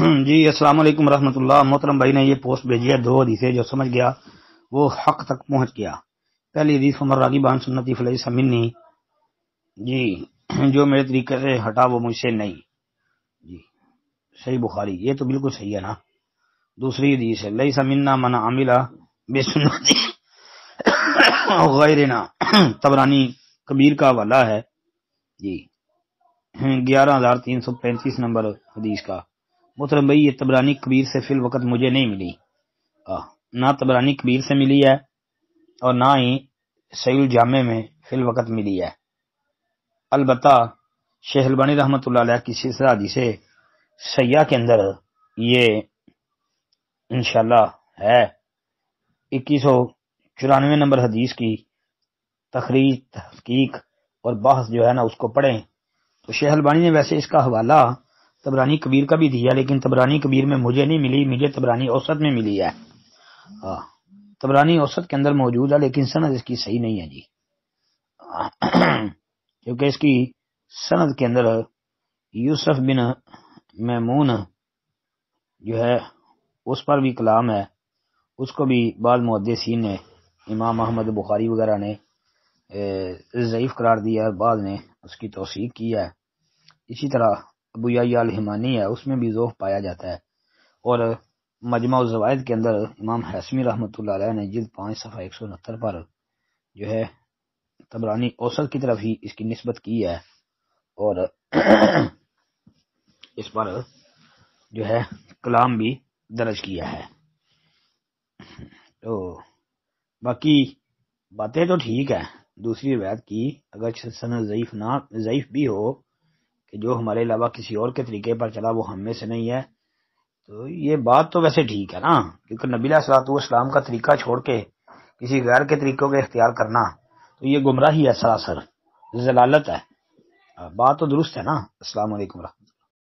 جی السلام علیکم ورحمۃ اللہ. محترم بھائی نے یہ پوسٹ بھیجی ہے 2 حدیثیں جو سمجھ گیا وہ حق تک پہنچ گیا. پہلی حدیث عمر راغبان سنتی فلیس منی، جی جو میرے طریقے سے ہٹا وہ مجھ سے نہیں. جی صحیح بخاری، یہ تو بالکل صحیح ہے نا. دوسری حدیث ہے لیس منا من عمل بسنتی غیرنا، طبرانی کبیر کا حوالہ ہے جی 11335 نمبر حدیث کا. محترم بھائی یہ طبرانی کبیر سے فی الوقت مجھے نہیں ملی، نہ طبرانی کبیر سے ملی ہے اور نہ ہی صحیح الجامع میں فی الوقت ملی ہے. البتہ شیخ البانی رحمۃ اللہ علیہ کی سلسلہ حدیث سیاح کے اندر یہ انشاءاللہ ہے. 2194 نمبر حدیث کی تخریج، تحقیق اور بحث جو ہے نا اس کو پڑھیں تو شیخ البانی نے ویسے اس کا حوالہ طبرانی کبیر کا بھی دیا، لیکن طبرانی کبیر میں مجھے نہیں ملی، مجھے طبرانی اوسط میں ملی ہے. طبرانی اوسط کے اندر موجود ہے لیکن سند اس کی صحیح نہیں ہے جی، کیونکہ اس کی سند کے اندر یوسف بن میمون جو ہے اس پر بھی کلام ہے، اس کو بھی بعض محدثین نے، امام احمد بخاری وغیرہ نے ضعیف قرار دیا ہے، بعض نے اس کی توثیق کی ہے. اسی طرح ابو یحییٰ الحمانی ہے، اس میں بھی ضعف پایا جاتا ہے. اور مجمع الزوائد کے اندر امام حسمی رحمۃ اللہ علیہ نے جلد 5 صفحہ 169 پر جو ہے طبرانی اوسط کی طرف ہی اس کی نسبت کی ہے اور اس پر جو ہے کلام بھی درج کیا ہے. تو باقی باتیں تو ٹھیک ہے، دوسری روایت کی اگر سند ضعیف بھی ہو کہ جو ہمارے علاوہ کسی اور کے طریقے پر چلا وہ ہم میں سے نہیں ہے، تو یہ بات تو ویسے ٹھیک ہے نا، کیونکہ نبی علیہ الصلوۃ والسلام کا طریقہ چھوڑ کے کسی غیر کے طریقوں کے اختیار کرنا تو یہ گمراہی ہے، سراسر ضلالت ہے. بات تو درست ہے نا. السلام علیکم.